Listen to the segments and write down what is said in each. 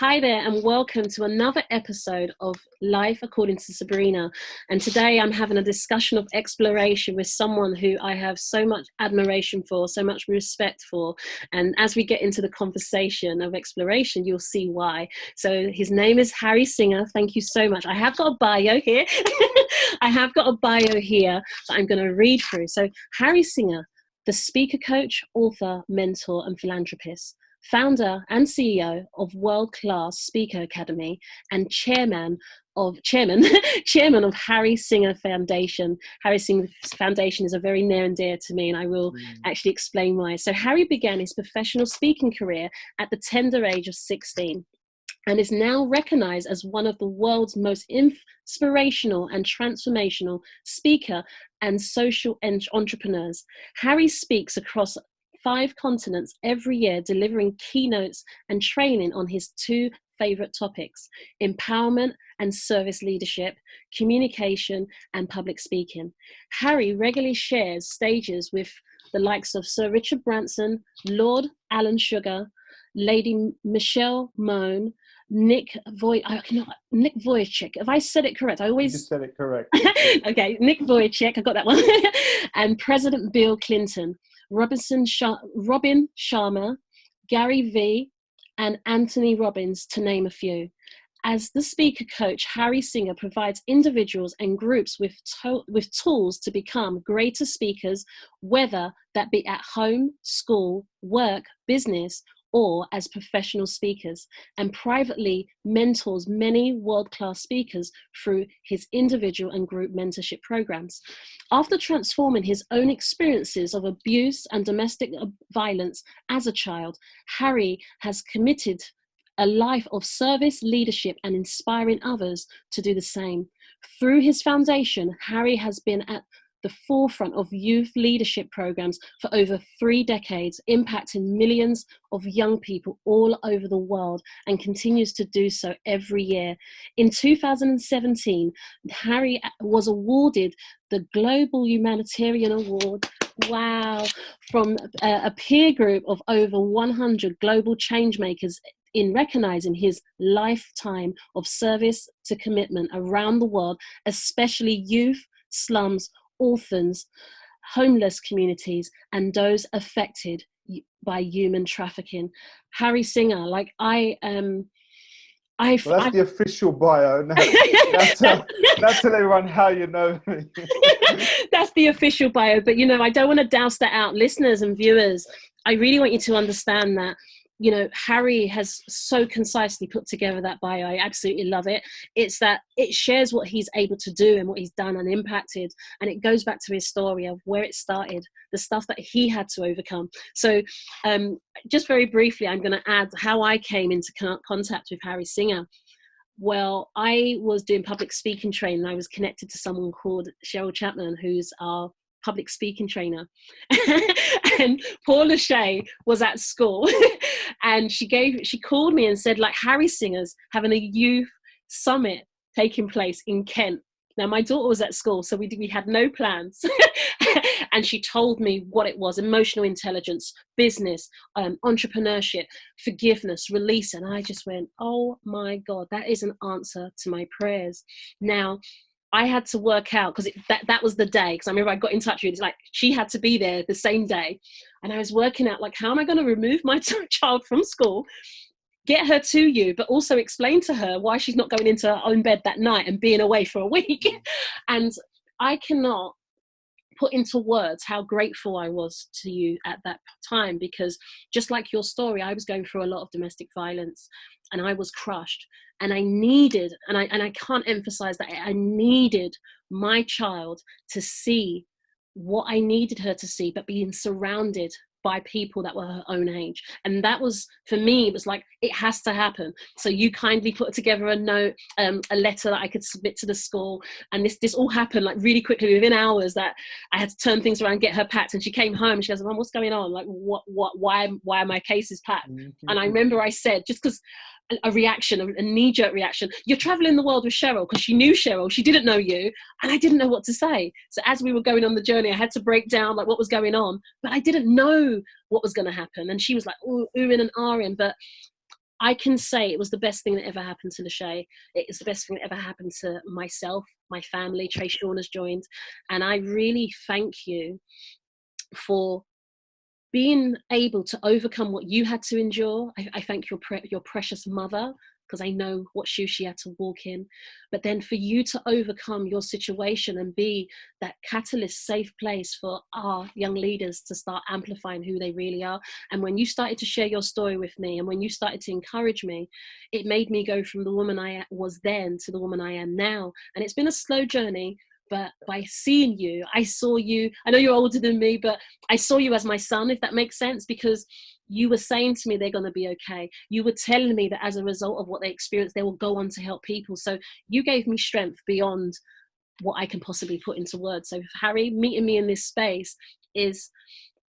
Hi there and welcome to another episode of Life According to Sabrina. And today I'm having a discussion of exploration with someone who I have so much admiration for, so much respect for. And as we get into the conversation of exploration, you'll see why. So his name is Harry Singha. Thank you so much. I have got a bio here. I have got a bio here that I'm going to read through. So Harry Singha, the speaker coach, author, mentor, and philanthropist, founder and CEO of World Class Speaker Academy and chairman of Harry Singha Foundation. Harry Singha Foundation is a very near and dear to me, and I will actually explain why. So Harry began his professional speaking career at the tender age of 16 and is now recognized as one of the world's most inspirational and transformational speaker and social entrepreneurs. Harry speaks across 5 continents every year, delivering keynotes and training on his 2 favorite topics: empowerment and service leadership, communication and public speaking. Harry regularly shares stages with the likes of Sir Richard Branson, Lord Alan Sugar, Lady Michelle Mone, Nick Vujicic. Have I said it correct? You said it correct. Okay, Nick Vujicic, I got that one. And President Bill Clinton, Robin Sharma, Gary V and Anthony Robbins, to name a few. As the speaker coach, Harry Singha provides individuals and groups with tools to become greater speakers, whether that be at home, school, work, business, or as professional speakers, and privately mentors many world-class speakers through his individual and group mentorship programs. After transforming his own experiences of abuse and domestic violence as a child, Harry has committed a life of service, leadership, and inspiring others to do the same. Through his foundation, Harry has been at the forefront of youth leadership programs for over 3 decades, impacting millions of young people all over the world, and continues to do so every year. In 2017, Harry was awarded the Global Humanitarian Award, wow, from a peer group of over 100 global changemakers in recognizing his lifetime of service to commitment around the world, especially youth, slums, orphans, homeless communities, and those affected by human trafficking. Harry Singha, like Well, that's the official bio. Now tell everyone how you know me. That's the official bio, but I don't want to douse that out. Listeners and viewers, I really want you to understand that Harry has so concisely put together that bio. I absolutely love it. It's that it shares what he's able to do and what he's done and impacted. And it goes back to his story of where it started, the stuff that he had to overcome. So just very briefly, I'm going to add how I came into contact with Harry Singha. Well, I was doing public speaking training. I was connected to someone called Cheryl Chapman, who's our public speaking trainer. And Paula Shea was at school and she called me and said, like, Harry Singha's having a youth summit taking place in Kent. Now my daughter was at school, so we had no plans. And she told me what it was: emotional intelligence, business, entrepreneurship, forgiveness, release. And I just went, oh my God, that is an answer to my prayers. Now I had to work out, because that was the day, because I remember I got in touch with her. It's like she had to be there the same day. And I was working out, like, how am I going to remove my child from school, get her to you, but also explain to her why she's not going into her own bed that night and being away for a week. And I cannot put into words how grateful I was to you at that time, because just like your story, I was going through a lot of domestic violence and I was crushed, and I needed, and I can't emphasize that, I needed my child to see what I needed her to see, but being surrounded by people that were her own age. And that was, for me, it was like, it has to happen. So you kindly put together a note, a letter that I could submit to the school. And this all happened like really quickly, within hours, that I had to turn things around, get her packed. And she came home and she goes, Mom, what's going on? Like, why are my cases packed? Mm-hmm. And I remember I said, just because a reaction, a knee-jerk reaction, you're traveling the world with Cheryl, because she knew Cheryl, she didn't know you, and I didn't know what to say. So as we were going on the journey, I had to break down like what was going on, but I didn't know what was going to happen. And she was like oohing and ahhing, but I can say it was the best thing that ever happened to Lachey. It is the best thing that ever happened to myself, my family. Trey Sean has joined. And I really thank you for being able to overcome what you had to endure. I thank your precious mother, because I know what shoes she had to walk in. But then for you to overcome your situation and be that catalyst, safe place for our young leaders to start amplifying who they really are. And when you started to share your story with me, and when you started to encourage me, it made me go from the woman I was then to the woman I am now. And it's been a slow journey, but by seeing you, I saw you. I know you're older than me, but I saw you as my son, if that makes sense, because you were saying to me they're going to be okay. You were telling me that as a result of what they experienced, they will go on to help people. So you gave me strength beyond what I can possibly put into words. So Harry, meeting me in this space is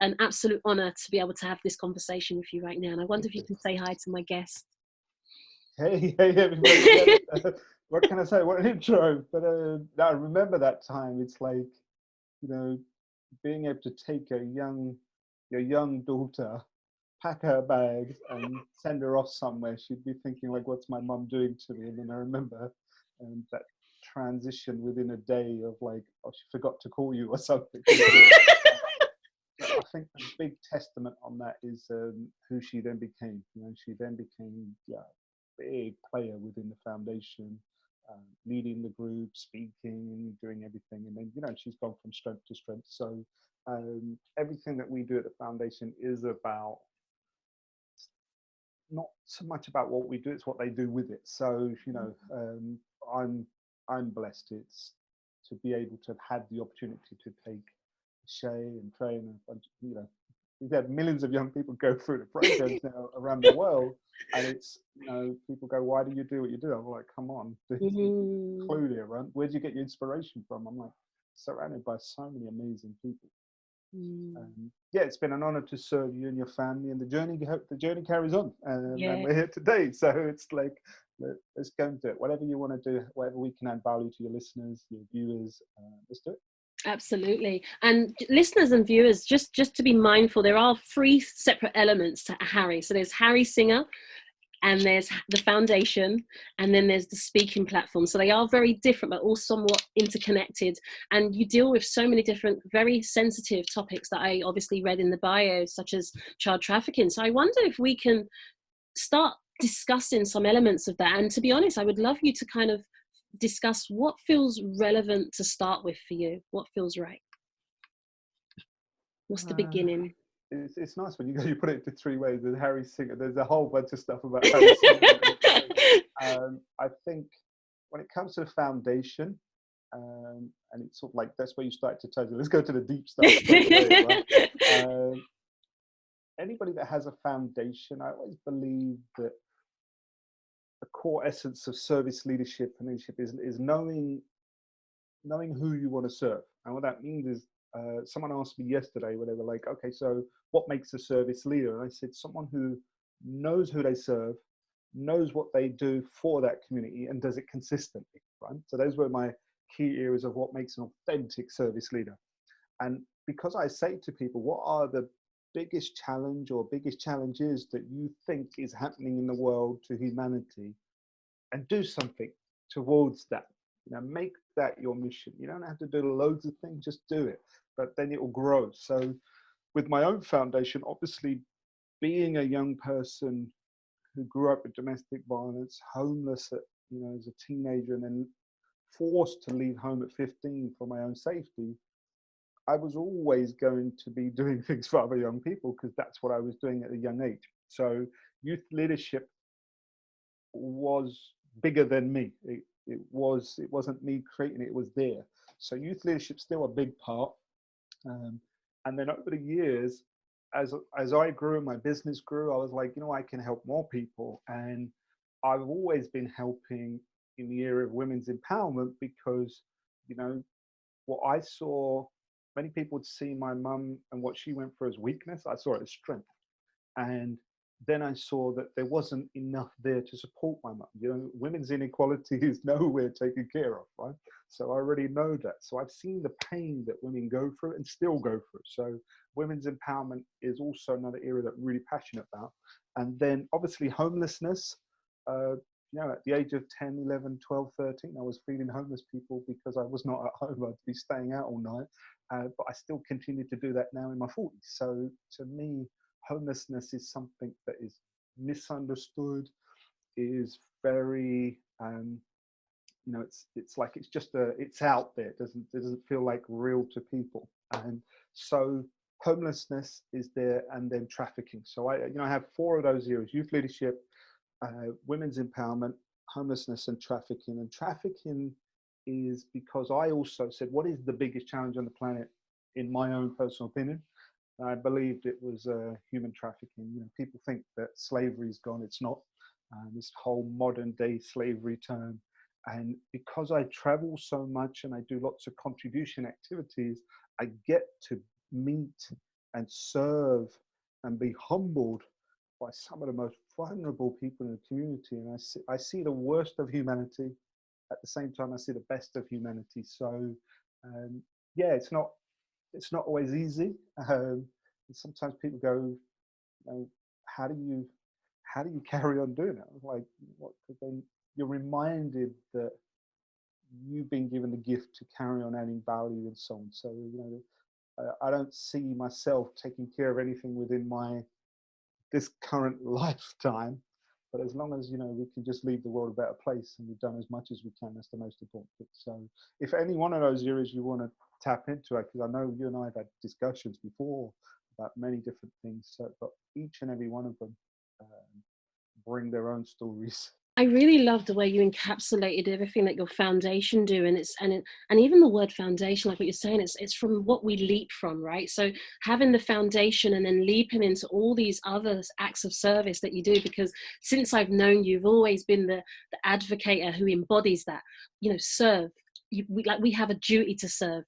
an absolute honor to be able to have this conversation with you right now. And I wonder if you can say hi to my guest. Hey, everybody. What can I say? What an intro. But I remember that time. It's like, being able to take your young daughter, pack her bags and send her off somewhere. She'd be thinking like, what's my mum doing to me? And then I remember that transition within a day of like, oh, she forgot to call you or something. I think a big testament on that is who she then became. She then became a big player within the foundation, leading the group, speaking, doing everything. And then, she's gone from strength to strength. So everything that we do at the foundation is about, not so much about what we do, it's what they do with it. So, I'm blessed. It's to be able to have had the opportunity to take Shay and Trey and a bunch, we've had millions of young people go through the programs now around the world, and it's, people go, why do you do what you do? I'm like, come on, clue here, right? Where'd you get your inspiration from? I'm like, surrounded by so many amazing people. It's been an honor to serve you and your family, and the journey carries on, and we're here today. So it's like, let's go and do it. Whatever you want to do, whatever we can add value to your listeners, your viewers, let's do it. Absolutely. And listeners and viewers, just to be mindful, there are 3 separate elements to Harry. So there's Harry Singer, and there's the foundation, and then there's the speaking platform. So they are very different, but all somewhat interconnected. And you deal with so many different, very sensitive topics that I obviously read in the bio, such as child trafficking. So I wonder if we can start discussing some elements of that. And to be honest, I would love you to kind of discuss what feels relevant to start with for you. What feels right? What's the beginning? It's nice when you put it into 3 ways. There's Harry Singer. There's a whole bunch of stuff about Harry Singer. I think when it comes to the foundation, and it's sort of like, that's where you start to touch it. Let's go to the deep stuff. Right? Anybody that has a foundation, I always believe that the core essence of service leadership and leadership is knowing who you want to serve. And what that means is, someone asked me yesterday where they were like, okay, so what makes a service leader? And I said, someone who knows who they serve, knows what they do for that community, and does it consistently, right? So those were my key areas of what makes an authentic service leader. And because I say to people, what are the biggest challenge or biggest challenges that you think is happening in the world to humanity, and do something towards that. Make that your mission. You don't have to do loads of things, just do it, but then it will grow. So with my own foundation, obviously being a young person who grew up with domestic violence, homeless as a teenager, and then forced to leave home at 15 for my own safety, I was always going to be doing things for other young people, because that's what I was doing at a young age. So youth leadership was bigger than me. It wasn't me creating it, it was there. So youth leadership's still a big part. And then over the years, as I grew, my business grew, I was like, I can help more people. And I've always been helping in the area of women's empowerment, because, what I saw, many people would see my mum and what she went through as weakness. I saw it as strength. And then I saw that there wasn't enough there to support my mum. Women's inequality is nowhere taken care of, right? So I already know that. So I've seen the pain that women go through and still go through. So women's empowerment is also another area that I'm really passionate about. And then obviously homelessness. At the age of 10, 11, 12, 13, I was feeding homeless people because I was not at home. I'd be staying out all night. But I still continue to do that now in my 40s. So to me, homelessness is something that is misunderstood, is very, it's like it's out there. It doesn't feel like real to people. And so homelessness is there, and then trafficking. So I have 4 of those areas: youth leadership, women's empowerment, homelessness, and trafficking. And trafficking is because I also said, what is the biggest challenge on the planet, in my own personal opinion? I believed it was human trafficking. People think that slavery is gone. It's not. This whole modern day slavery term. And because I travel so much and I do lots of contribution activities, I get to meet and serve and be humbled by some of the most vulnerable people in the community. And I see the worst of humanity. At the same time, I see the best of humanity. So it's not always easy. Sometimes people go, how do you carry on doing it? Like, what? Then you're reminded that you've been given the gift to carry on adding value and so on. So I don't see myself taking care of anything within this current lifetime, but as long as we can just leave the world a better place, and we've done as much as we can, that's the most important thing. So if any one of those areas you want to tap into it, because I know you and I have had discussions before about many different things, but each and every one of them bring their own stories. I really love the way you encapsulated everything that your foundation do, and even the word foundation, like what you're saying, it's from what we leap from, right? So having the foundation and then leaping into all these other acts of service that you do, because since I've known you, you've always been the advocator who embodies that, serve. We have a duty to serve,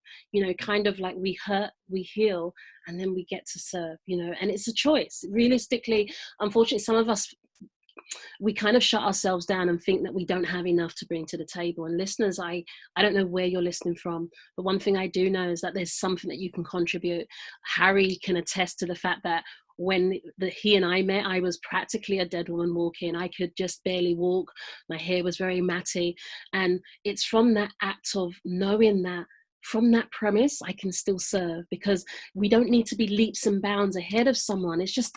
kind of like we hurt, we heal, and then we get to serve, and it's a choice. Realistically, unfortunately, some of us, we kind of shut ourselves down and think that we don't have enough to bring to the table. And listeners, I don't know where you're listening from, but one thing I do know is that there's something that you can contribute. Harry can attest to the fact that when he and I met, I was practically a dead woman walking. I could just barely walk. My hair was very matty. And it's from that act of knowing that from that premise, I can still serve, because we don't need to be leaps and bounds ahead of someone. It's just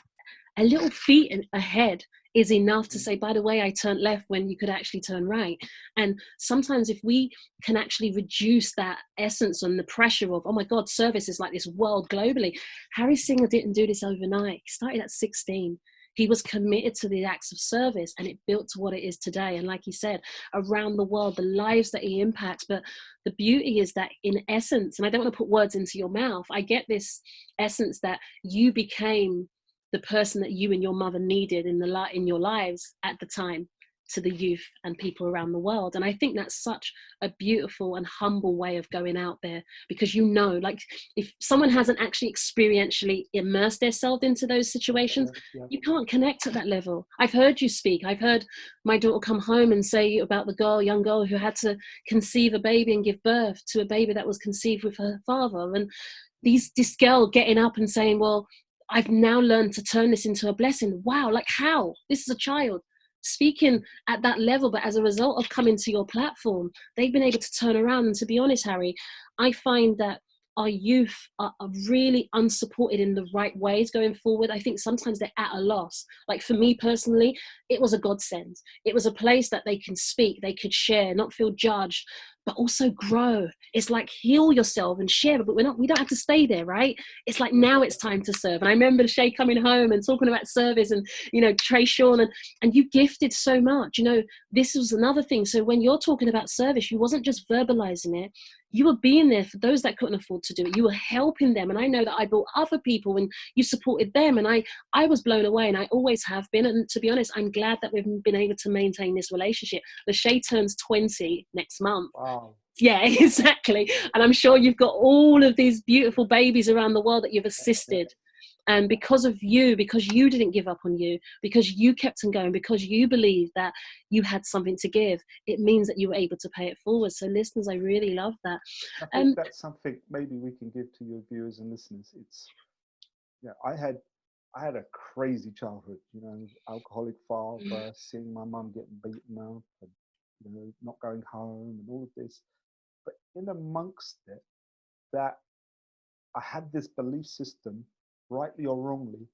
a little feet ahead is enough to say, by the way, I turned left when you could actually turn right. And sometimes if we can actually reduce that essence and the pressure of, oh my God, service is like this world globally. Harry Singha didn't do this overnight. He started at 16. He was committed to the acts of service, and it built to what it is today. And like he said, around the world, the lives that he impacts. But the beauty is that in essence, and I don't want to put words into your mouth, I get this essence that you became the person that you and your mother needed in your lives at the time, to the youth and people around the world. And I think that's such a beautiful and humble way of going out there, because like if someone hasn't actually experientially immersed themselves into those situations, you can't connect at that level. I've heard you speak. I've heard my daughter come home and say about the young girl who had to conceive a baby and give birth to a baby that was conceived with her father. And this girl getting up and saying, well, I've now learned to turn this into a blessing. Wow, like how? This is a child speaking at that level, but as a result of coming to your platform, they've been able to turn around. And to be honest, Harry, I find that our youth are really unsupported in the right ways going forward. I think sometimes they're at a loss. Like for me personally, it was a godsend. It was a place that they can speak, they could share, not feel judged, but also grow. It's like heal yourself and share, but we don't have to stay there, right? It's like now it's time to serve. And I remember Shay coming home and talking about service and, Trey Sean, and you gifted so much, this was another thing. So when you're talking about service, you wasn't just verbalizing it, you were being there for those that couldn't afford to do it. You were helping them. And I know that I brought other people and you supported them. And I was blown away, and I always have been. And to be honest, I'm glad that we've been able to maintain this relationship. Lachey turns 20 next month. Wow. Yeah, exactly. And I'm sure you've got all of these beautiful babies around the world that you've assisted. And because of you, because you didn't give up on you, because you kept on going, because you believed that you had something to give, it means that you were able to pay it forward. So listeners, I really love that. I think that's something maybe we can give to your viewers and listeners. It's, I I had a crazy childhood, you know, alcoholic father, seeing my mum getting beaten up, and, you know, not going home and all of this. But in amongst it, that I had this belief system, rightly or wrongly,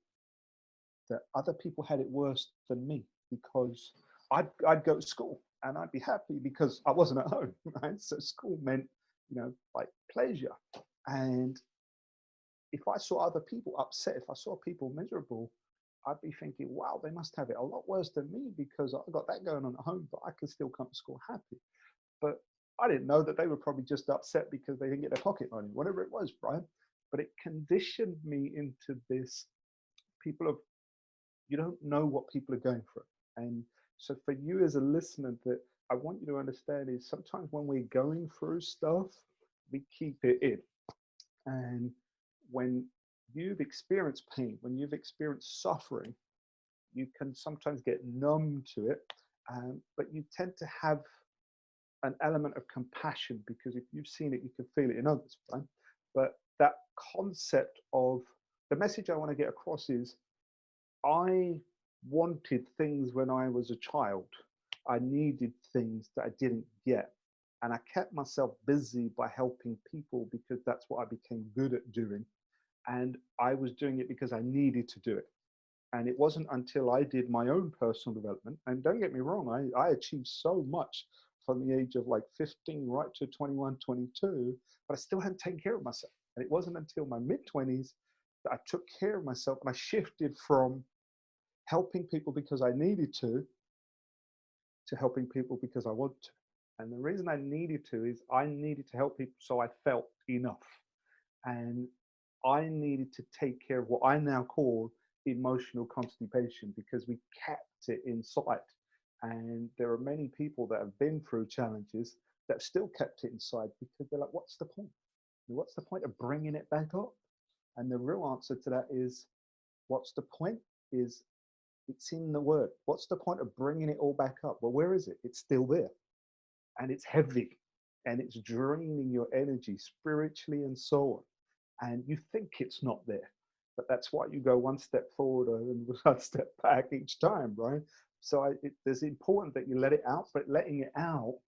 that other people had it worse than me, because I'd go to school and I'd be happy because I wasn't at home, right? So school meant, you know, like pleasure. And if I saw other people upset, if I saw people miserable, I'd be thinking, wow, they must have it a lot worse than me, because I got that going on at home, but I can still come to school happy. But I didn't know that they were probably just upset because they didn't get their pocket money, whatever it was, right? But it conditioned me into this, people of, you don't know what people are going through. And so for you as a listener, that I want you to understand is sometimes when we're going through stuff, we keep it in. And when you've experienced pain, when you've experienced suffering, you can sometimes get numb to it, but you tend to have an element of compassion, because if you've seen it, you can feel it in others, right? But that concept of, the message I want to get across is, I wanted things when I was a child. I needed things that I didn't get. And I kept myself busy by helping people, because that's what I became good at doing. And I was doing it because I needed to do it. And it wasn't until I did my own personal development, and don't get me wrong, I achieved so much from the age of like 15 right to 21, 22, but I still hadn't taken care of myself. And it wasn't until my mid-20s that I took care of myself, and I shifted from helping people because I needed to helping people because I want to. And the reason I needed to is I needed to help people so I felt enough. And I needed to take care of what I now call emotional constipation, because we kept it inside. And there are many people that have been through challenges that have still kept it inside, because they're like, what's the point? What's the point of bringing it back up? And the real answer to that is, what's the point? Is, it's in the word. What's the point of bringing it all back up? Well, where is it? It's still there. And it's heavy. And it's draining your energy spiritually and so on. And you think it's not there. But that's why you go one step forward and one step back each time, right? So it's important that you let it out, but letting it out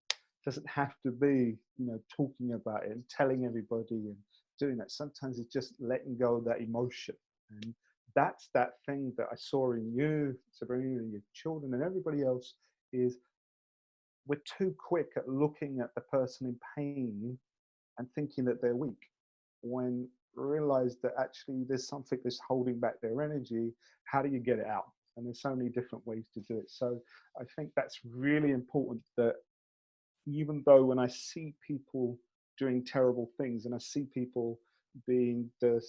doesn't have to be, you know, talking about it and telling everybody and doing that. Sometimes it's just letting go of that emotion. And that's that thing that I saw in you, Sabrina, and your children and everybody else, is we're too quick at looking at the person in pain and thinking that they're weak, when realize that actually there's something that's holding back their energy. How do you get it out? And there's so many different ways to do it. So I think that's really important, that even though when I see people doing terrible things, and I see people being the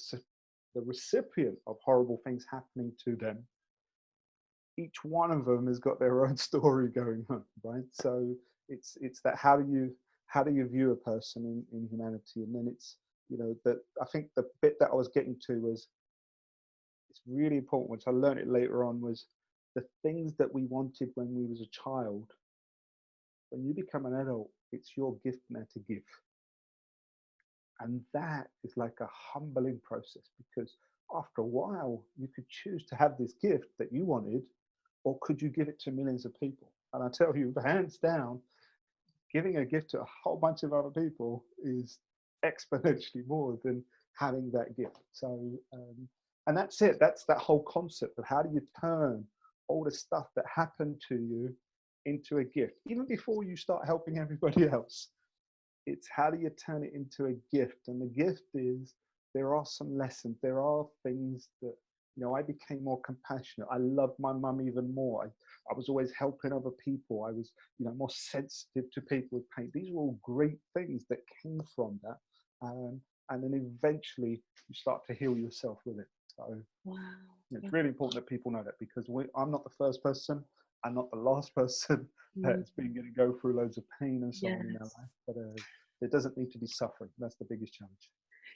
recipient of horrible things happening to them, each one of them has got their own story going on, right? So it's that, how do you view a person in humanity? And then it's, you know, that I think the bit that I was getting to was, it's really important, which I learned it later on, was the things that we wanted when we was a child. When you become an adult, it's your gift now to give. And that is like a humbling process, because after a while, you could choose to have this gift that you wanted, or could you give it to millions of people? And I tell you, hands down, giving a gift to a whole bunch of other people is exponentially more than having that gift. So, and that's it. That's that whole concept of, how do you turn all the stuff that happened to you into a gift? Even before you start helping everybody else, it's how do you turn it into a gift? And the gift is, there are some lessons. There are things that, you know, I became more compassionate. I loved my mum even more. I was always helping other people. I was, you know, more sensitive to people with pain. These were all great things that came from that. And then eventually you start to heal yourself with it. So Wow. It's really important that people know that, because I'm not the first person. I'm not the last person that's been going to go through loads of pain and so on in their life. But there doesn't need to be suffering. That's the biggest challenge.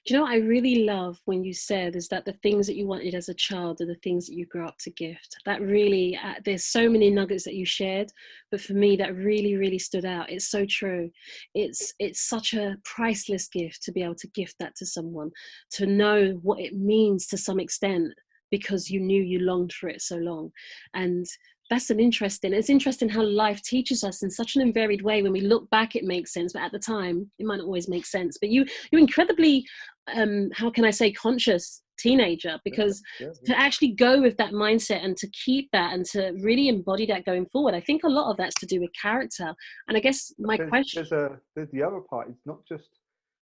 Do you know what I really love when you said is that the things that you wanted as a child are the things that you grew up to gift? That really, there's so many nuggets that you shared, but for me, that really, really stood out. It's so true. It's such a priceless gift to be able to gift that to someone, to know what it means to some extent, because you knew you longed for it so long. And it's interesting how life teaches us in such an unvaried way. When we look back, it makes sense, but at the time it might not always make sense. But you're incredibly, how can I say, conscious teenager, because to actually go with that mindset and to keep that and to really embody that going forward, I think a lot of that's to do with character. And I guess question, there's the other part. It's not just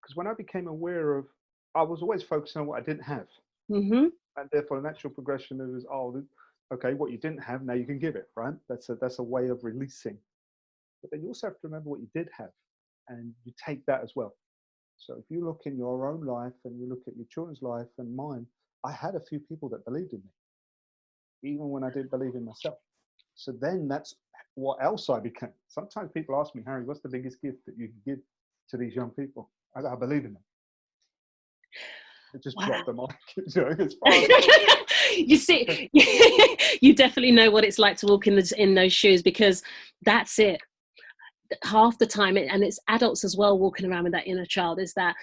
because when I became aware of, I was always focusing on what I didn't have, and therefore the natural progression was, okay, what you didn't have, now you can give it, right? That's a way of releasing. But then you also have to remember what you did have, and you take that as well. So if you look in your own life and you look at your children's life and mine, I had a few people that believed in me, even when I didn't believe in myself. So then that's what else I became. Sometimes people ask me, Harry, what's the biggest gift that you can give to these young people? I believe in them. It just dropped the mic. You see, you definitely know what it's like to walk in those shoes, because that's it. Half the time, and it's adults as well walking around with that inner child, it's that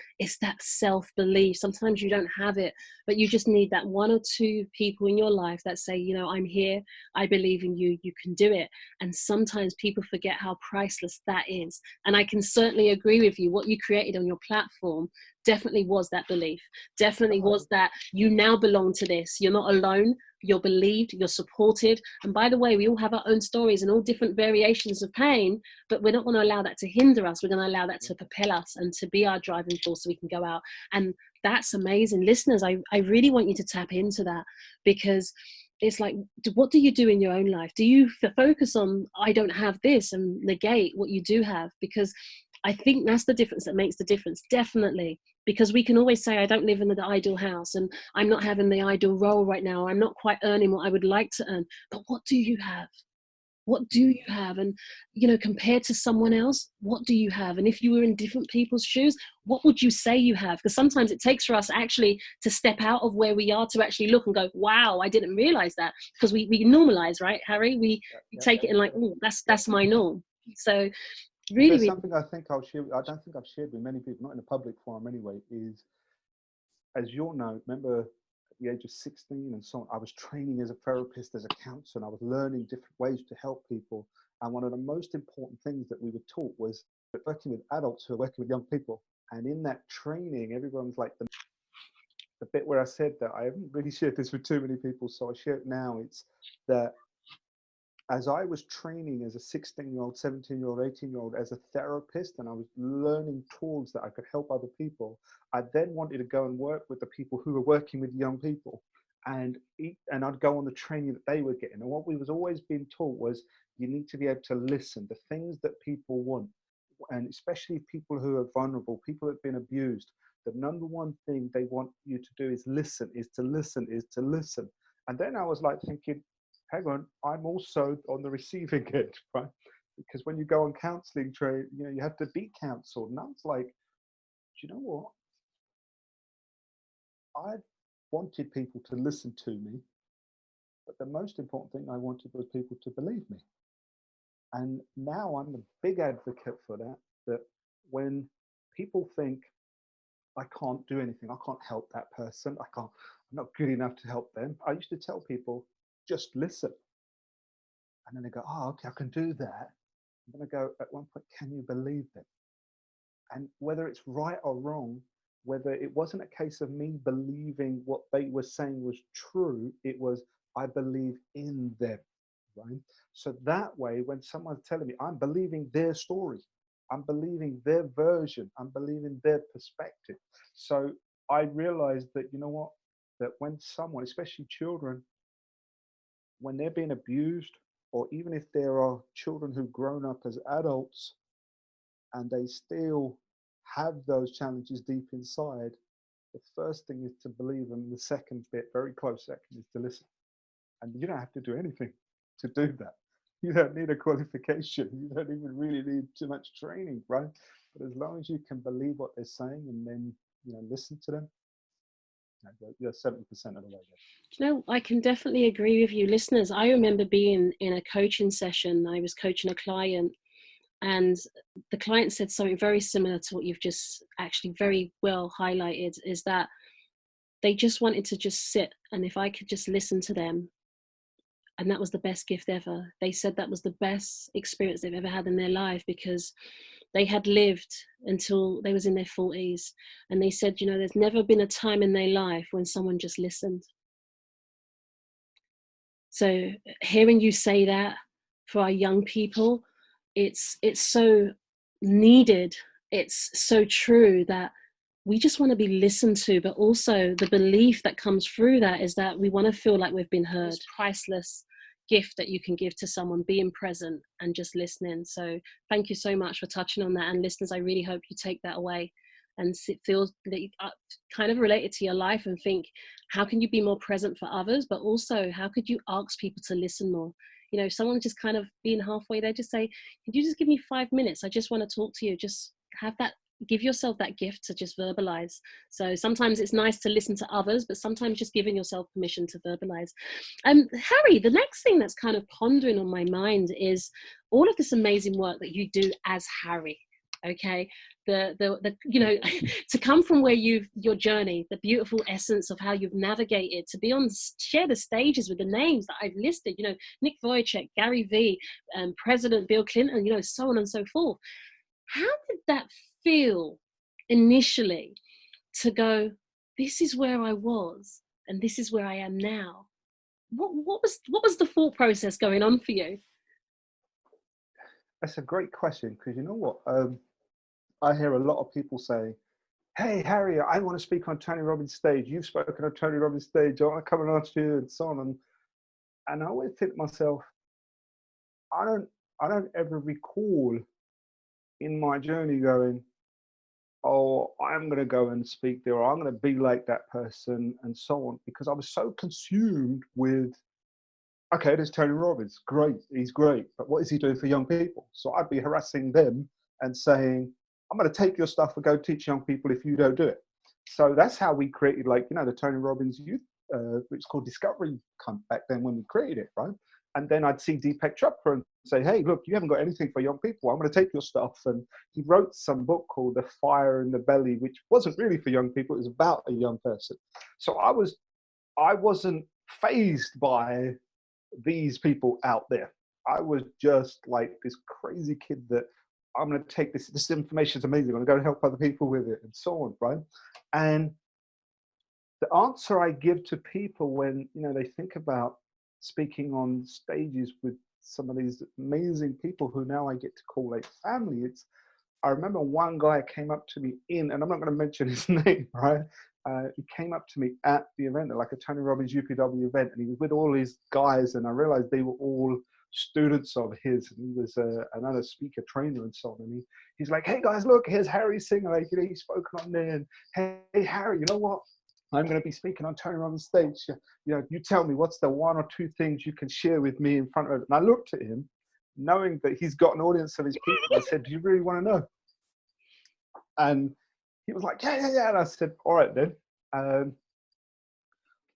self-belief. Sometimes you don't have it, but you just need that one or two people in your life that say, I'm here, I believe in you, you can do it. And sometimes people forget how priceless that is. And I can certainly agree with you. What you created on your platform definitely was that belief, definitely was that you now belong to this. You're not alone, you're believed, you're supported. And by the way, we all have our own stories and all different variations of pain, but we're not going to allow that to hinder us. We're going to allow that to propel us and to be our driving force, so we can go out. And that's amazing. Listeners, I really want you to tap into that, because it's like, what do you do in your own life? Do you focus on, I don't have this, and negate what you do have? Because I think that's the difference that makes the difference, definitely. Because we can always say, I don't live in the ideal house, and I'm not having the ideal role right now. I'm not quite earning what I would like to earn. But what do you have? What do you have? And, compared to someone else, what do you have? And if you were in different people's shoes, what would you say you have? Because sometimes it takes for us actually to step out of where we are to actually look and go, wow, I didn't realize that. Because we normalize, right, Harry? We take it in like, oh, that's my norm. So really, there's something I think I'll share. I don't think I've shared with many people, not in a public forum anyway, is, as you'll know, remember at the age of 16 and so on, I was training as a therapist, as a counselor, and I was learning different ways to help people. And one of the most important things that we were taught was working with adults who are working with young people. And in that training, everyone was like, the bit where I said that, I haven't really shared this with too many people, so I share it now. It's that as I was training as a 16-year-old, 17-year-old, 18-year-old as a therapist, and I was learning tools that I could help other people, I then wanted to go and work with the people who were working with young people, and I'd go on the training that they were getting. And what we was always being taught was, you need to be able to listen. The things that people want, and especially people who are vulnerable, people who have been abused, the number one thing they want you to do is listen, is to listen, is to listen. And then I was like thinking, hang on, I'm also on the receiving end, right? Because when you go on counseling training, you have to be counseled. And I was like, do you know what? I wanted people to listen to me, but the most important thing I wanted was people to believe me. And now I'm a big advocate for that when people think, I can't do anything, I can't help that person, I'm not good enough to help them, I used to tell people, just listen. And then they go, oh, okay, I can do that. And then I go, at one point, can you believe it? And whether it's right or wrong, whether it wasn't a case of me believing what they were saying was true, it was, I believe in them, right? So that way, when someone's telling me, I'm believing their story, I'm believing their version, I'm believing their perspective. So I realized that, you know what, that when someone, especially children, when they're being abused, or even if there are children who've grown up as adults and they still have those challenges deep inside, the first thing is to believe them. The second bit, very close second, is to listen. And you don't have to do anything to do that. You don't need a qualification. You don't even really need too much training, right? But as long as you can believe what they're saying and then, listen to them, you're 70% of the way there. I can definitely agree with you. Listeners, I remember being in a coaching session. I was coaching a client, and the client said something very similar to what you've just actually very well highlighted, is that they just wanted to just sit, and if I could just listen to them. And that was the best gift ever. They said that was the best experience they've ever had in their life, because they had lived until they was in their 40s. And they said, you know, there's never been a time in their life when someone just listened. So hearing you say that for our young people, it's so needed. It's so true that we just want to be listened to, but also the belief that comes through that is that we want to feel like we've been heard. It's priceless gift that you can give to someone, being present and just listening. So thank you so much for touching on that. And listeners, I really hope you take that away and feel that you kind of relate it to your life and think, how can you be more present for others? But also, how could you ask people to listen more? You know, someone just kind of being halfway there, just say, could you just give me 5 minutes? I just want to talk to you. Just have that, give yourself that gift to just verbalize. So sometimes it's nice to listen to others, but sometimes just giving yourself permission to verbalize. Harry, the next thing that's kind of pondering on my mind is all of this amazing work that you do as Harry. Okay, the you know, to come from where your journey, the beautiful essence of how you've navigated to be on, share the stages with the names that I've listed, you know, Nick Vujicic, Gary V, President Bill Clinton, you know, so on and so forth. How did that feel initially to go, this is where I was and this is where I am now? What was the thought process going on for you? That's a great question, because you know what? I hear a lot of people say, hey, Harry, I want to speak on Tony Robbins' stage. You've spoken on Tony Robbins' stage. I want to come and ask you, and so on. And I always think to myself, I don't ever recall in my journey going, oh, I'm going to go and speak there, or I'm going to be like that person, and so on, because I was so consumed with, okay, there's Tony Robbins, great, he's great, but what is he doing for young people? So I'd be harassing them and saying, I'm going to take your stuff and go teach young people if you don't do it. So that's how we created, like, you know, the Tony Robbins Youth, it's called Discovery Camp back then when we created it, right? And then I'd see Deepak Chopra and say, hey, look, you haven't got anything for young people. I'm going to take your stuff. And he wrote some book called The Fire in the Belly, which wasn't really for young people. It was about a young person. So I wasn't fazed by these people out there. I was just like this crazy kid that I'm going to take this information is amazing. I'm going to go and help other people with it, and so on, right? And the answer I give to people when, you know, they think about speaking on stages with some of these amazing people who now I get to call like family, I remember one guy came up to me and I'm not going to mention his name, right? He came up to me at the event, like a Tony Robbins UPW event, and he was with all these guys, and I realized they were all students of his, and he was another speaker trainer and so on. And he's like, hey guys, look, here's Harry Singha, like, you know, he's spoken on there, and hey Harry, you know what? I'm going to be speaking on Tony Robbins' stage. You know, you tell me what's the 1 or 2 things you can share with me in front of it. And I looked at him, knowing that he's got an audience of his people. I said, do you really want to know? And he was like, yeah. And I said, all right then.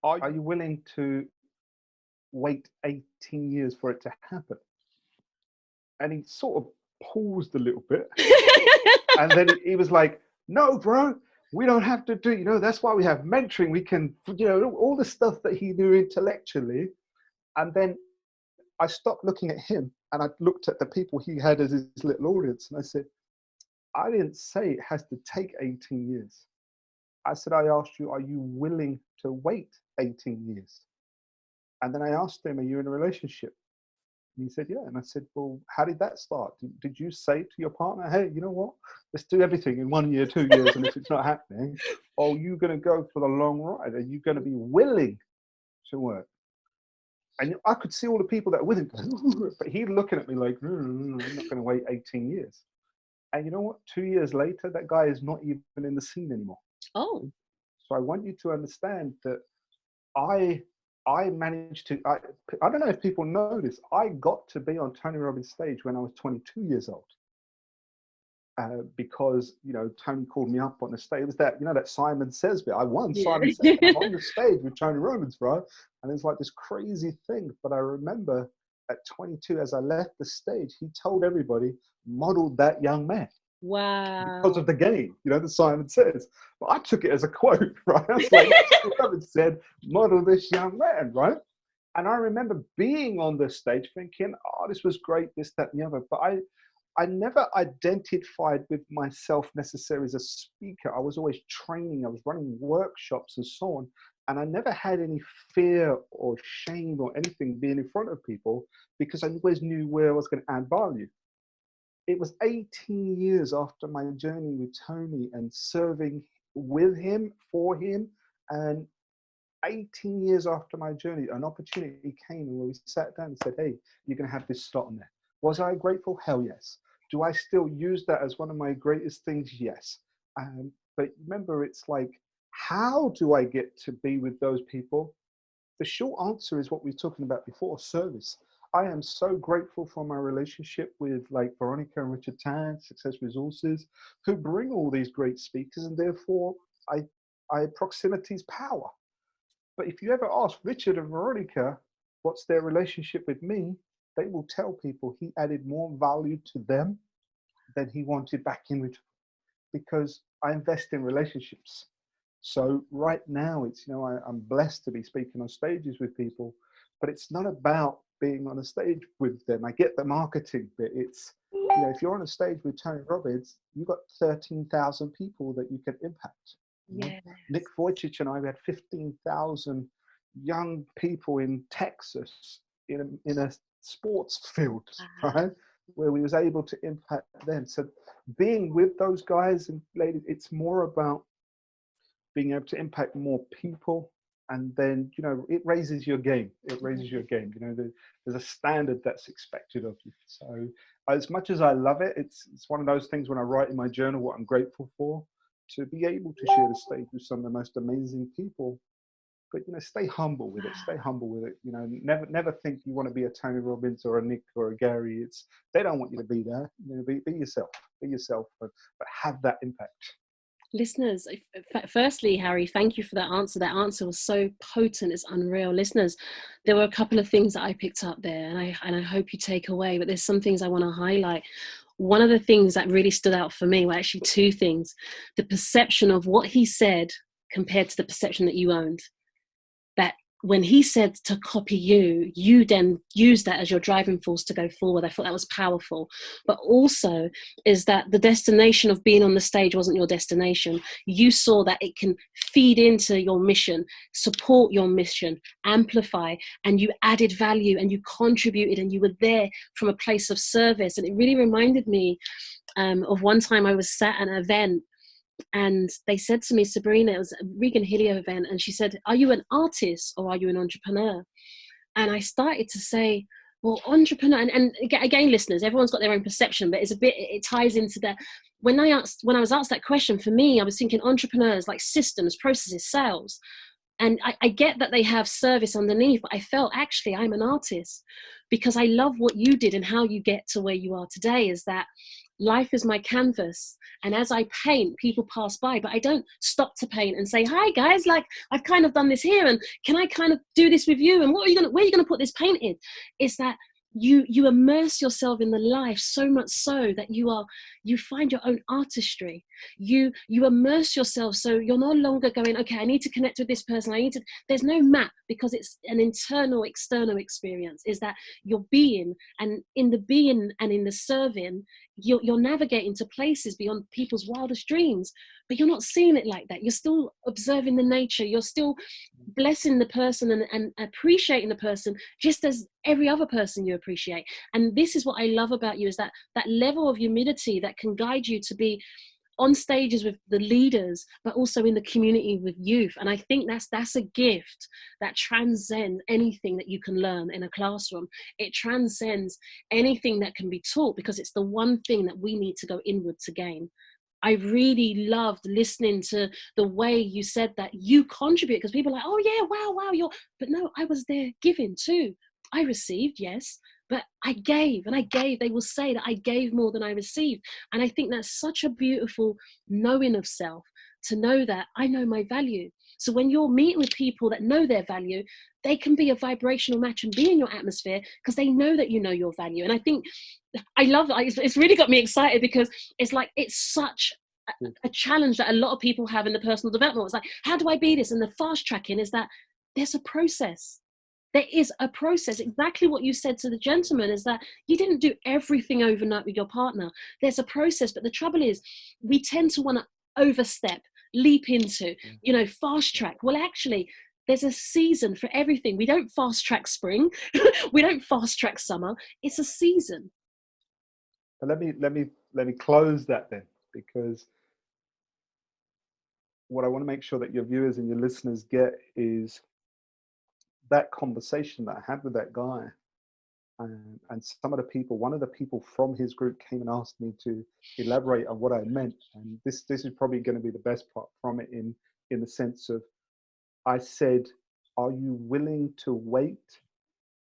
Are you willing to wait 18 years for it to happen? And he sort of paused a little bit. And then he was like, no, bro, we don't have to do, you know, that's why we have mentoring. We can, you know, all the stuff that he knew intellectually. And then I stopped looking at him and I looked at the people he had as his little audience. And I said, I didn't say it has to take 18 years. I said, I asked you, are you willing to wait 18 years? And then I asked him, are you in a relationship? And he said, yeah. And I said, well, how did that start? Did you say to your partner, hey, you know what? Let's do everything in 1 year, 2 years. And if it's not happening, are you going to go for the long ride? Are you going to be willing to work? And I could see all the people that were with him, but he's looking at me like, I'm not going to wait 18 years. And you know what? 2 years later, that guy is not even in the scene anymore. Oh. So I want you to understand that I managed to, I don't know if people know this, I got to be on Tony Robbins' stage when I was 22 years old. Because, you know, Tony called me up on the stage. It was that, you know, that Simon Says bit. I won Simon Says. I'm on the stage with Tony Robbins, right? And it's like this crazy thing. But I remember at 22, as I left the stage, he told everybody, modeled that young man. Wow. because of the game, that Simon says. But I took it as a quote, right? I was like, Simon said, model this young man, right? And I remember being on the stage thinking, oh, this was great, this, that, and the other. But I never identified with myself necessarily as a speaker. I was always training, I was running workshops and so on. And I never had any fear or shame or anything being in front of people, because I always knew where I was going to add value. It was 18 years after my journey with Tony and serving with him, for him, and 18 years after my journey, an opportunity came where we sat down and said, hey, you're going to have this slot on there. Was I grateful? Hell yes. Do I still use that as one of my greatest things? Yes. But remember, it's like, how do I get to be with those people? The short answer is what we were talking about before, service. I am so grateful for my relationship with like Veronica and Richard Tan, Success Resources, who bring all these great speakers, and therefore proximity is power. But if you ever ask Richard and Veronica what's their relationship with me, they will tell people he added more value to them than he wanted back in return, because I invest in relationships. So right now, it's, I'm blessed to be speaking on stages with people, but it's not about being on a stage with them. I get the marketing bit. It's, if you're on a stage with Tony Robbins, you've got 13,000 people that you can impact. Yes. Nick Vujicic and I, we had 15,000 young people in Texas in a sports field, right? Where we was able to impact them. So being with those guys and ladies, it's more about being able to impact more people. And then, it raises your game. It raises your game. There's a standard that's expected of you. So as much as I love it, it's one of those things when I write in my journal what I'm grateful for, to be able to share the stage with some of the most amazing people. But, stay humble with it. Stay humble with it. Never think you want to be a Tony Robbins or a Nick or a Gary. They don't want you to be there. Be yourself. Be yourself, but have that impact. Listeners, firstly, Harry, thank you for that answer. That answer was so potent, it's unreal. Listeners, there were a couple of things that I picked up there, and I hope you take away, but there's some things I want to highlight. One of the things that really stood out for me were actually two things. The perception of what he said compared to the perception that you owned. That when he said to copy you, you then use that as your driving force to go forward. I thought that was powerful. But also is that the destination of being on the stage wasn't your destination. You saw that it can feed into your mission, support your mission, amplify, and you added value and you contributed and you were there from a place of service. And it really reminded me of one time I was sat at an event, and they said to me, Sabrina, it was a Regan Hillier event, and she said, are you an artist or are you an entrepreneur? And I started to say, well, entrepreneur, and again, listeners, everyone's got their own perception, but it ties into that. When I was asked that question, for me, I was thinking entrepreneurs, like systems, processes, sales. And I get that they have service underneath, but I felt actually I'm an artist, because I love what you did and how you get to where you are today. Is that life is my canvas, and as I paint, people pass by, but I don't stop to paint and say, hi guys, like I've kind of done this here, and can I kind of do this with you, and where are you going to put this paint in? Is that you immerse yourself in the life so much so that you find your own artistry. You immerse yourself, so you're no longer going, okay, I need to connect with this person, there's no map, because it's an internal external experience. Is that you're being, and in the being and in the serving, you're navigating to places beyond people's wildest dreams, but you're not seeing it like that. You're still observing the nature, you're still blessing the person and appreciating the person just as every other person you appreciate. And this is what I love about you, is that level of humility that can guide you to be on stages with the leaders, but also in the community with youth. And I think that's a gift that transcends anything that you can learn in a classroom. It transcends anything that can be taught, because it's the one thing that we need to go inward to gain. I really loved listening to the way you said that you contribute, because people are like, oh yeah, wow, but no, I was there giving too. I received, yes, but I gave, and I gave. They will say that I gave more than I received. And I think that's such a beautiful knowing of self, to know that I know my value. So when you're meeting with people that know their value, they can be a vibrational match and be in your atmosphere because they know that you know your value. And I think I love it. It's really got me excited because it's like, it's such a challenge that a lot of people have in the personal development. It's like, how do I be this? And the fast tracking is that there's a process. There is a process. Exactly what you said to the gentleman is that you didn't do everything overnight with your partner. There's a process. But the trouble is, we tend to want to overstep, leap into, fast track. Well, actually, there's a season for everything. We don't fast track spring. We don't fast track summer. It's a season. But let me close that then, because what I want to make sure that your viewers and your listeners get is that conversation that I had with that guy. And some of the people, one of the people from his group came and asked me to elaborate on what I meant. And this is probably going to be the best part from it in the sense of, I said, are you willing to wait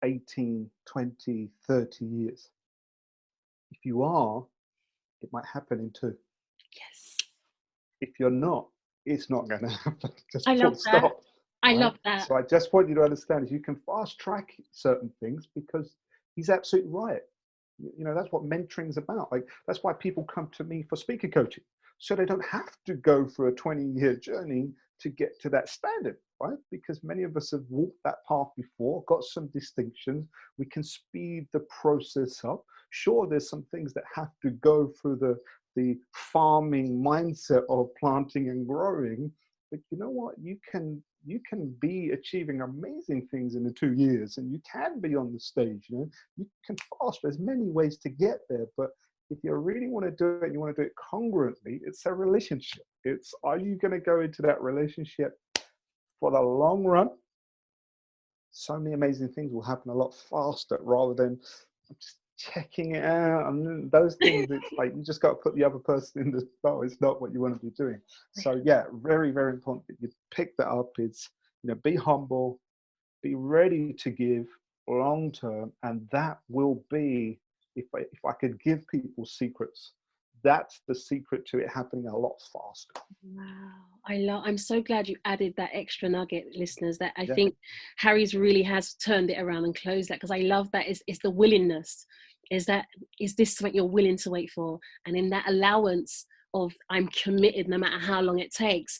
18, 20, 30 years? If you are, it might happen in 2. Yes. If you're not, it's not going to happen. Just I love that. stop. I love that. So I just want you to understand is you can fast track certain things because he's absolutely right. That's what mentoring is about. Like, that's why people come to me for speaker coaching. So they don't have to go through a 20-year journey to get to that standard, right? Because many of us have walked that path before, got some distinctions. We can speed the process up. Sure, there's some things that have to go through the farming mindset of planting and growing, but you know what? You can be achieving amazing things in the 2 years, and you can be on the stage. You can fast. There's many ways to get there, but if you really want to do it, and you want to do it congruently, it's a relationship. It's, are you going to go into that relationship for the long run? So many amazing things will happen a lot faster rather than just checking it out. And those things, it's like you just got to put the other person in the spot. It's not what you want to be doing. So yeah, very, very important that you pick that up. It's, be humble, be ready to give long term, and that will be, if I could give people secrets, that's the secret to it happening a lot faster. Wow. I'm so glad you added that extra nugget, listeners, that I think Harry's really has turned it around and closed that, because I love that it's the willingness. Is this something you're willing to wait for? And in that allowance of, I'm committed no matter how long it takes,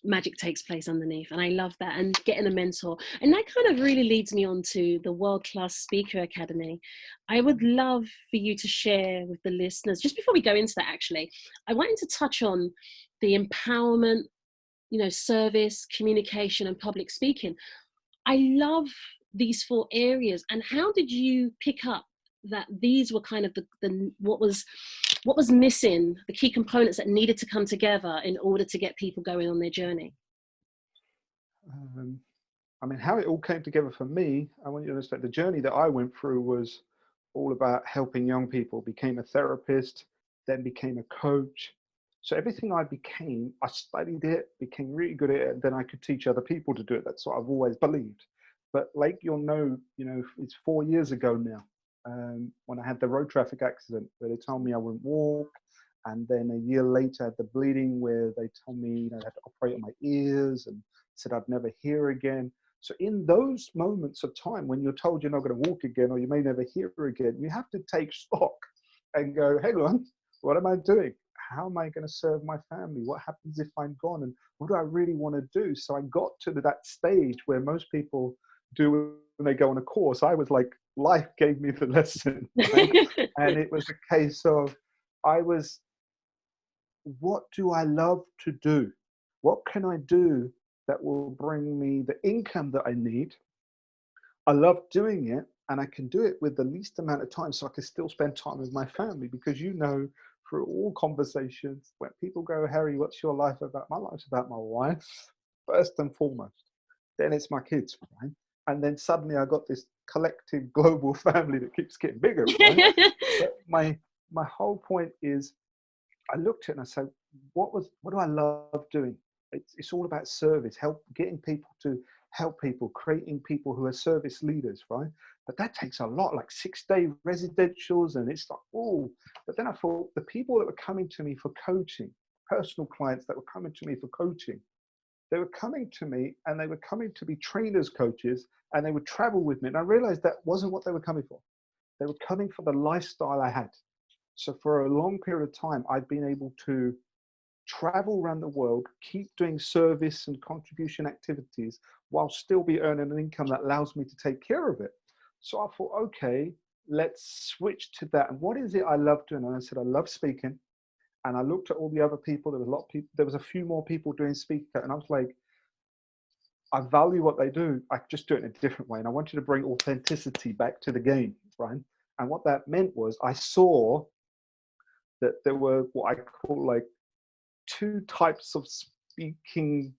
magic takes place underneath. And I love that. And getting a mentor, and that kind of really leads me on to the World Class Speaker Academy. I would love for you to share with the listeners, just before we go into that, actually, I wanted to touch on the empowerment, service, communication, and public speaking. I love these 4 areas. And how did you pick up that these were kind of the what was missing, the key components that needed to come together in order to get people going on their journey? How it all came together for me, I want you to understand the journey that I went through was all about helping young people. Became a therapist, then became a coach. So everything I became, I studied it, became really good at it, and then I could teach other people to do it. That's what I've always believed. But like you'll know, it's 4 years ago now, when I had the road traffic accident where they told me I wouldn't walk. And then a year later, I had the bleeding where they told me I had to operate on my ears and said I'd never hear again. So in those moments of time when you're told you're not going to walk again or you may never hear again, you have to take stock and go, hang on, what am I doing? How am I going to serve my family? What happens if I'm gone? And what do I really want to do? So I got to that stage where most people do when they go on a course. I was like, life gave me the lesson. Right? And it was a case of, what do I love to do? What can I do that will bring me the income that I need? I love doing it, and I can do it with the least amount of time so I can still spend time with my family. Because through all conversations, when people go, Harry, what's your life about? My life's about my wife, first and foremost. Then it's my kids, right? And then suddenly I got this collective global family that keeps getting bigger, right? But my whole point is, I looked at it and I said, what do I love doing? It's all about service, getting people to help people, creating people who are service leaders, right? But that takes a lot, like 6-day residentials, and it's like, oh. But then I thought, the people that were coming to me for coaching, personal clients that were coming to me for coaching. They were coming to me and they were coming to be trainers, coaches, and they would travel with me. And I realized that wasn't what they were coming for. They were coming for the lifestyle I had. So for a long period of time, I've been able to travel around the world, keep doing service and contribution activities while still be earning an income that allows me to take care of it. So I thought, okay, let's switch to that. And what is it I love doing? And I said, I love speaking. And I looked at all the other people. There was a lot of people. There was a few more people doing speaker. And I was like, I value what they do. I just do it in a different way. And I wanted to bring authenticity back to the game, right? And what that meant was I saw that there were what I call like two types of speaking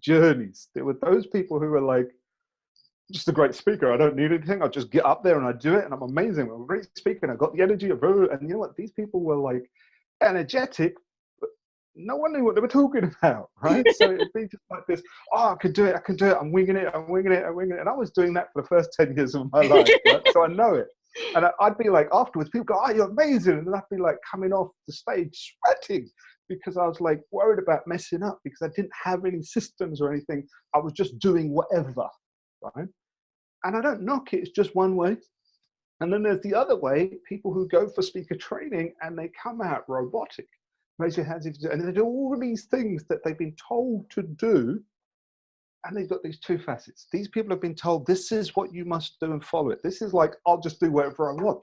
journeys. There were those people who were like, just a great speaker. I don't need anything. I just get up there and I do it. And I'm amazing. I'm a great speaker. And I got the energy of, and you know what? These people were like energetic, but no one knew what they were talking about, right? So it'd be just like this, oh, I can do it. I can do it. I'm winging it. I'm winging it. I'm winging it. And I was doing that for the first 10 years of my life, right? So I know it. And I'd be like, afterwards, people go, oh, you're amazing. And then I'd be like coming off the stage sweating because I was like worried about messing up because I didn't have any systems or anything. I was just doing whatever, right? And I don't knock it. It's just one way. And then there's the other way, people who go for speaker training and they come out robotic. Raise your hands if you do. And they do all of these things that they've been told to do. And they've got these two facets. These people have been told, this is what you must do and follow it. This is like, I'll just do whatever I want.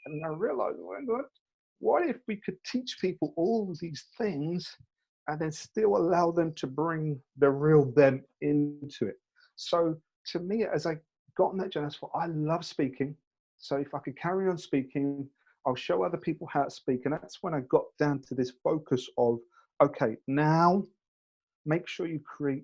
And I realized, what if we could teach people all these things and then still allow them to bring the real them into it? So to me, as I got on that journey, I thought, I love speaking. So if I could carry on speaking, I'll show other people how to speak. And that's when I got down to this focus of, okay, now make sure you create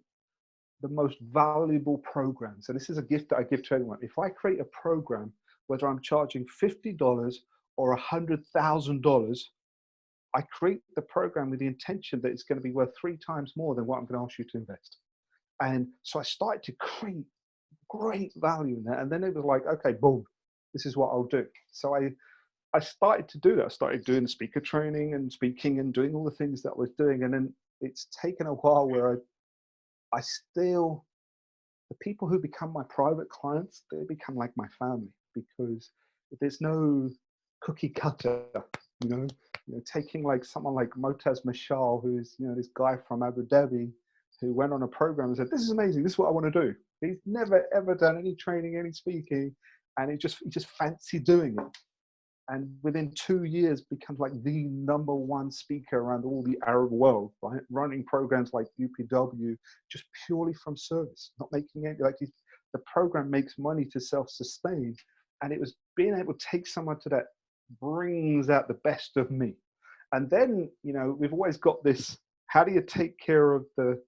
the most valuable program. So this is a gift that I give to everyone. If I create a program, whether I'm charging $50 or $100,000, I create the program with the intention that it's going to be worth 3 times more than what I'm going to ask you to invest. And so I started to create great value in that. And then it was like, okay, boom, this is what I'll do. So I started to do that. I started doing the speaker training and speaking and doing all the things that I was doing. And then it's taken a while where I still, the people who become my private clients, they become like my family because there's no cookie cutter, you know, taking like someone like Motaz Mashal, who's, this guy from Abu Dhabi who went on a program and said, this is amazing. This is what I want to do. He's never, ever done any training, any speaking, and he just fancied doing it. And within 2 years becomes like the #1 speaker around all the Arab world, right? Running programs like UPW, just purely from service, not making it like the program makes money to self-sustain. And it was being able to take someone to that brings out the best of me. And then, we've always got this, how do you take care of the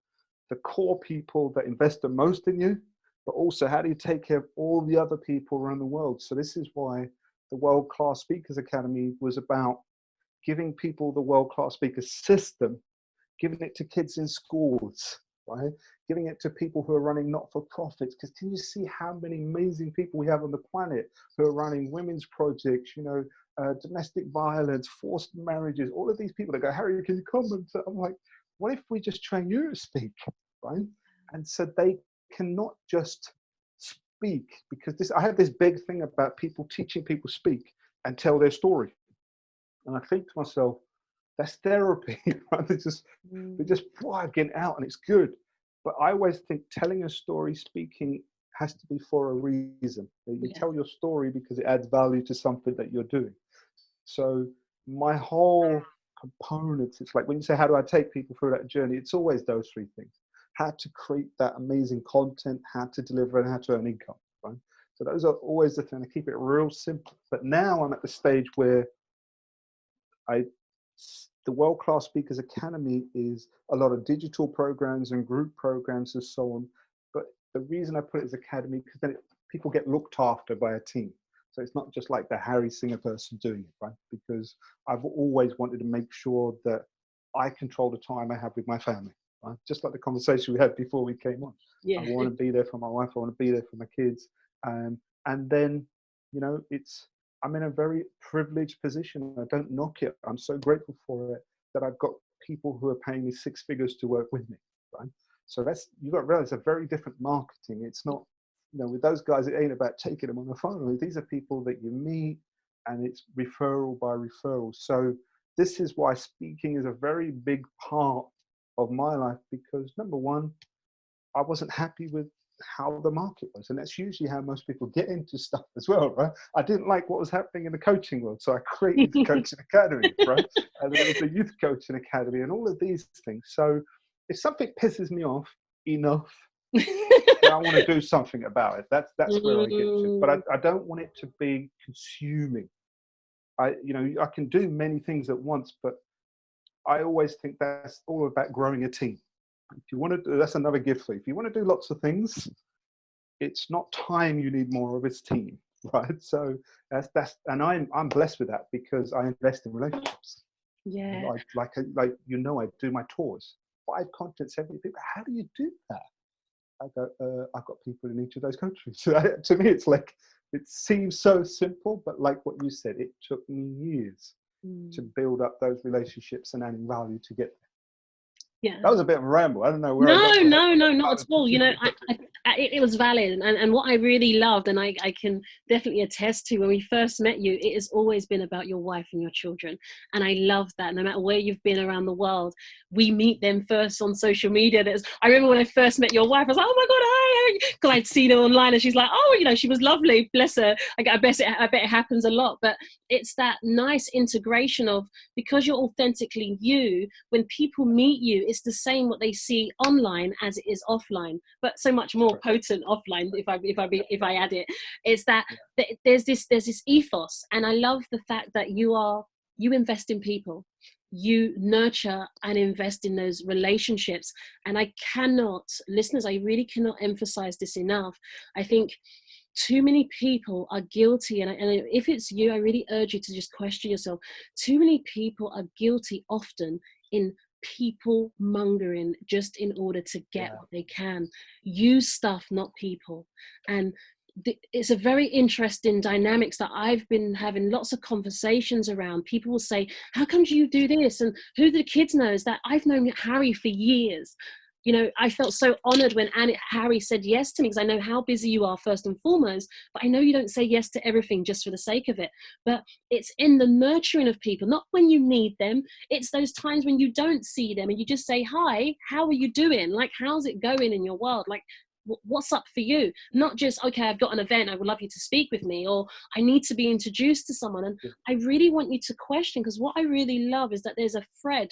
core people that invest the most in you, but also how do you take care of all the other people around the world? So this is why the World Class Speakers Academy was about giving people the World Class Speaker system, giving it to kids in schools, right? Giving it to people who are running not-for-profits. Because can you see how many amazing people we have on the planet who are running women's projects, domestic violence, forced marriages, all of these people that go, Harry, can you come? And so I'm like, what if we just train you to speak, right? And so they cannot just speak, because I have this big thing about people teaching people speak and tell their story. And I think to myself, that's therapy, right? They just get out and it's good. But I always think telling a story, speaking has to be for a reason. You tell your story because it adds value to something that you're doing. So my whole components, it's like when you say, how do I take people through that journey? It's always those 3 things. How to create that amazing content, how to deliver, and how to earn income, right? So those are always the thing. I keep it real simple. But now I'm at the stage where the World Class Speakers Academy is a lot of digital programs and group programs and so on. But the reason I put it as academy, because then people get looked after by a team. So it's not just like the Harry Singer person doing it, right? Because I've always wanted to make sure that I control the time I have with my family. Right? Just like the conversation we had before we came on. Yeah. I want to be there for my wife. I want to be there for my kids. And then, I'm in a very privileged position. I don't knock it. I'm so grateful for it that I've got people who are paying me 6 figures to work with me, right? So you've got to realize a very different marketing. It's not, with those guys, it ain't about taking them on the phone. These are people that you meet, and it's referral by referral. So this is why speaking is a very big part of my life, because number one, I wasn't happy with how the market was. And that's usually how most people get into stuff as well, right? I didn't like what was happening in the coaching world. So I created the Coaching Academy, right? And there was the Youth Coaching Academy and all of these things. So if something pisses me off enough, then I want to do something about it. That's where I get to. But I don't want it to be consuming. I can do many things at once, but I always think that's all about growing a team. If you want to do, that's another gift for you. If you want to do lots of things, it's not time you need more of, it's team, right? So and I'm blessed with that because I invest in relationships. Yeah. I do my tours, 5 continents, 70 people. How do you do that? I go, I've got people in each of those countries. So to me, it's like, it seems so simple, but like what you said, it took me years to build up those relationships and adding value to get there. Yeah. That was a bit of a ramble. I don't know where No, not at all. It was valid. And what I really loved, and I can definitely attest to, when we first met you, it has always been about your wife and your children. And I love that. No matter where you've been around the world, we meet them first on social media. I remember when I first met your wife, I was like, oh my God, hi. Because I'd seen her online and she's like, oh, she was lovely. Bless her. I bet it happens a lot. But it's that nice integration of, because you're authentically you, when people meet you, it's the same what they see online as it is offline, but so much more potent offline. If I add it, it's that there's this ethos, and I love the fact that you invest in people, you nurture and invest in those relationships. And listeners, I really cannot emphasize this enough. I think too many people are guilty, and if it's you, I really urge you to just question yourself. Too many people are guilty often in people mongering just in order to get what they can. Use stuff, not people. And it's a very interesting dynamics that I've been having lots of conversations around. People will say, how come you do this? And who the kids know is that I've known Harry for years. I felt so honored when Harry said yes to me, because I know how busy you are first and foremost, but I know you don't say yes to everything just for the sake of it. But it's in the nurturing of people, not when you need them. It's those times when you don't see them and you just say, hi, how are you doing? Like, how's it going in your world? Like, what's up for you? Not just, okay, I've got an event, I would love you to speak with me, or I need to be introduced to someone. And I really want you to question, because what I really love is that there's a thread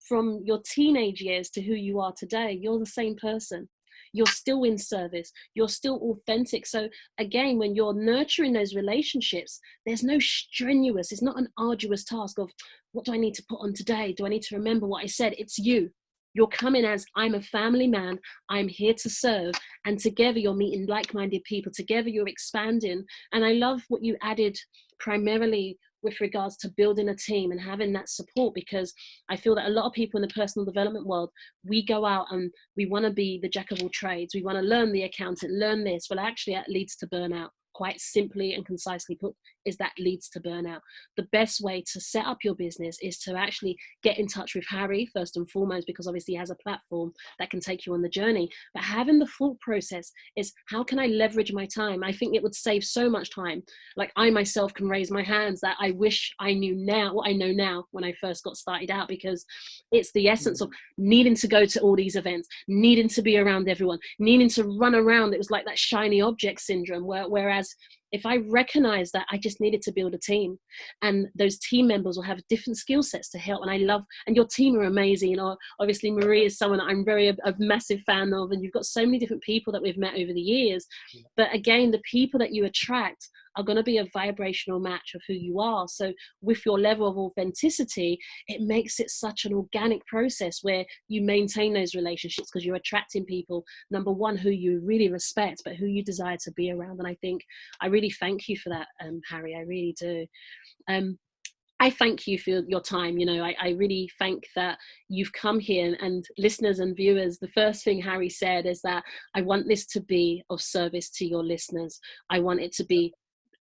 from your teenage years to who you are today. You're the same person. You're still in service. You're still authentic. So again, when you're nurturing those relationships, there's no strenuous, it's not an arduous task of, what do I need to put on today? Do I need to remember what I said? It's you. You're coming as, I'm a family man, I'm here to serve. And together you're meeting like-minded people. Together you're expanding. And I love what you added primarily with regards to building a team and having that support, because I feel that a lot of people in the personal development world, we go out and we want to be the jack of all trades. We want to learn the accountant, learn this. Well, actually that leads to burnout. Quite simply and concisely put, is that leads to burnout. The best way to set up your business is to actually get in touch with Harry first and foremost, because obviously he has a platform that can take you on the journey. But having the thought process is, how can I leverage my time? I think it would save so much time. Like, I myself can raise my hands that I wish I knew now what I know now when I first got started out, because it's the essence of needing to go to all these events, needing to be around everyone, needing to run around. It was like that shiny object syndrome, whereas if I recognize that I just needed to build a team, and those team members will have different skill sets to help. And I love, and your team are amazing. Obviously Marie is someone that I'm a massive fan of, and you've got so many different people that we've met over the years. But again, the people that you attract are going to be a vibrational match of who you are. So with your level of authenticity, it makes it such an organic process where you maintain those relationships, because you're attracting people, number one, who you really respect, but who you desire to be around. And I think I really thank you for that, Harry. I really do. I thank you for your time. I really thank that you've come here, and listeners and viewers, the first thing Harry said is that I want this to be of service to your listeners. I want it to be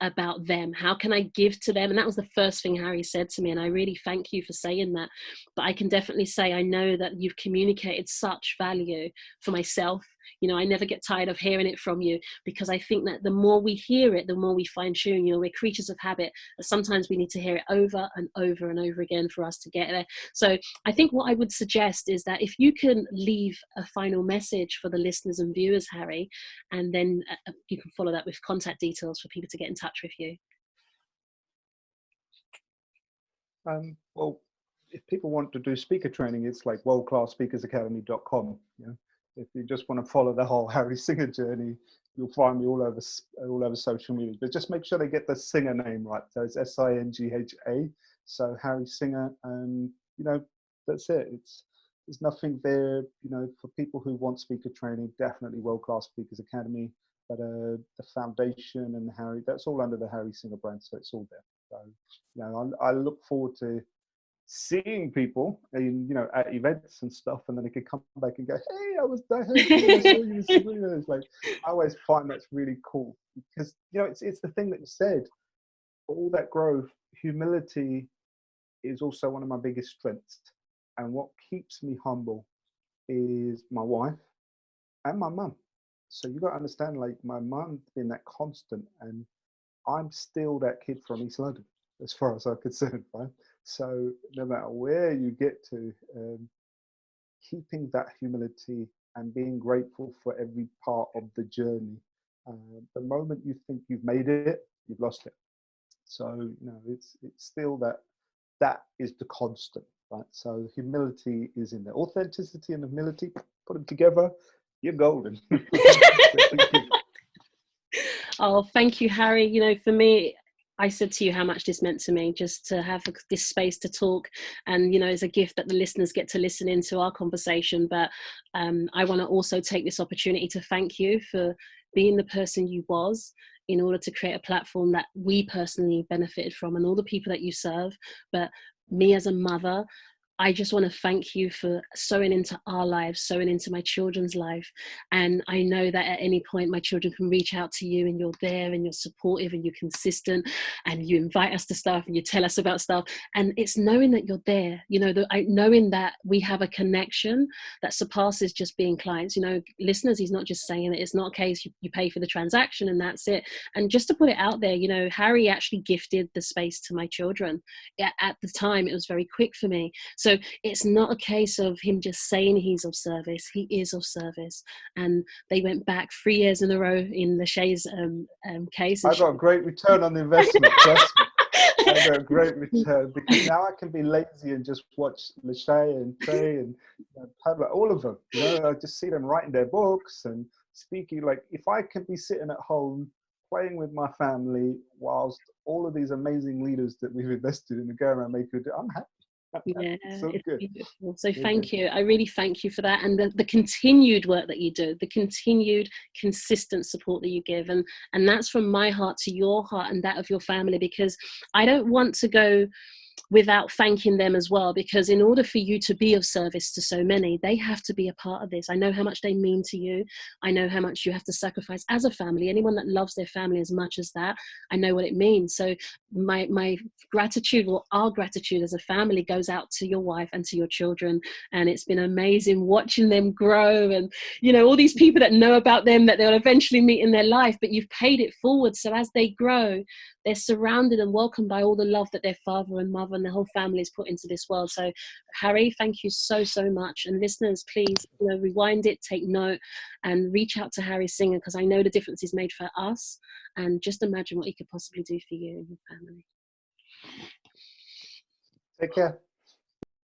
about them? How can I give to them? And that was the first thing Harry said to me, and I really thank you for saying that. But I can definitely say I know that you've communicated such value for myself. You know, I never get tired of hearing it from you, because I think that the more we hear it, the more we fine tune. You know, we're creatures of habit. Sometimes we need to hear it over and over and over again for us to get there. So I think what I would suggest is that if you can leave a final message for the listeners and viewers, Harry, and then you can follow that with contact details for people to get in touch with you. Well, if people want to do speaker training, it's like worldclassspeakersacademy.com. You know? If you just want to follow the whole Harry Singha journey, you'll find me all over social media. But just make sure they get the Singha name right. So it's Singha. So Harry Singha, and you know, that's it. There's nothing there. You know, for people who want speaker training, definitely World Class Speakers Academy. But the foundation and Harry, that's all under the Harry Singha brand. So it's all there. So you know, I look forward to seeing people in, you know, at events and stuff, and then they could come back and go, hey, I saw you with Sabrina. It's like, I always find that's really cool, because you know, it's the thing that you said, for all that growth, humility is also one of my biggest strengths. And what keeps me humble is my wife and my mum. So you got to understand, like, my mum's been that constant, and I'm still that kid from East London, as far as I'm concerned, right? So no matter where you get to, keeping that humility and being grateful for every part of the journey. The moment you think you've made it, you've lost it. So you know, it's still that is the constant, right? So humility is in there. Authenticity and humility, put them together, you're golden. Oh, thank you, Harry. You know, for me, I said to you how much this meant to me, just to have this space to talk. And, you know, it's a gift that the listeners get to listen into our conversation. But I want to also take this opportunity to thank you for being the person you was, in order to create a platform that we personally benefited from, and all the people that you serve. But me as a mother, I just want to thank you for sowing into our lives, sowing into my children's life. And I know that at any point my children can reach out to you, and you're there, and you're supportive, and you're consistent, and you invite us to stuff, and you tell us about stuff. And it's knowing that you're there, you know, knowing that we have a connection that surpasses just being clients. You know, listeners, he's not just saying it. It's not a case you pay for the transaction and that's it. And just to put it out there, you know, Harry actually gifted the space to my children. At the time, it was very quick for me. So it's not a case of him just saying he's of service. He is of service. And they went back 3 years in a row in the Shay's case. I got a great return on the investment. Trust me. I got a great return, because now I can be lazy and just watch Lachey and Trey and Pablo, all of them. You know, I just see them writing their books and speaking. Like, if I can be sitting at home playing with my family whilst all of these amazing leaders that we've invested in the go around make good, I'm happy. Yeah, so it's good. beautiful. So thank you. I really thank you for that, and the continued work that you do, the continued consistent support that you give, and that's from my heart to your heart and that of your family, because I don't want to go without thanking them as well, because in order for you to be of service to so many, they have to be a part of this. I know how much they mean to you. I know how much you have to sacrifice as a family. Anyone that loves their family as much as that, I know what it means. So my gratitude, or our gratitude as a family, goes out to your wife and to your children. And it's been amazing watching them grow, and you know, all these people that know about them that they'll eventually meet in their life, but you've paid it forward. So as they grow, they're surrounded and welcomed by all the love that their father and mother and the whole family has put into this world. So Harry, thank you so much. And listeners, please, you know, rewind it, take note, and reach out to Harry Singha, because I know the difference he's made for us, and just imagine what he could possibly do for you and your family. Take care.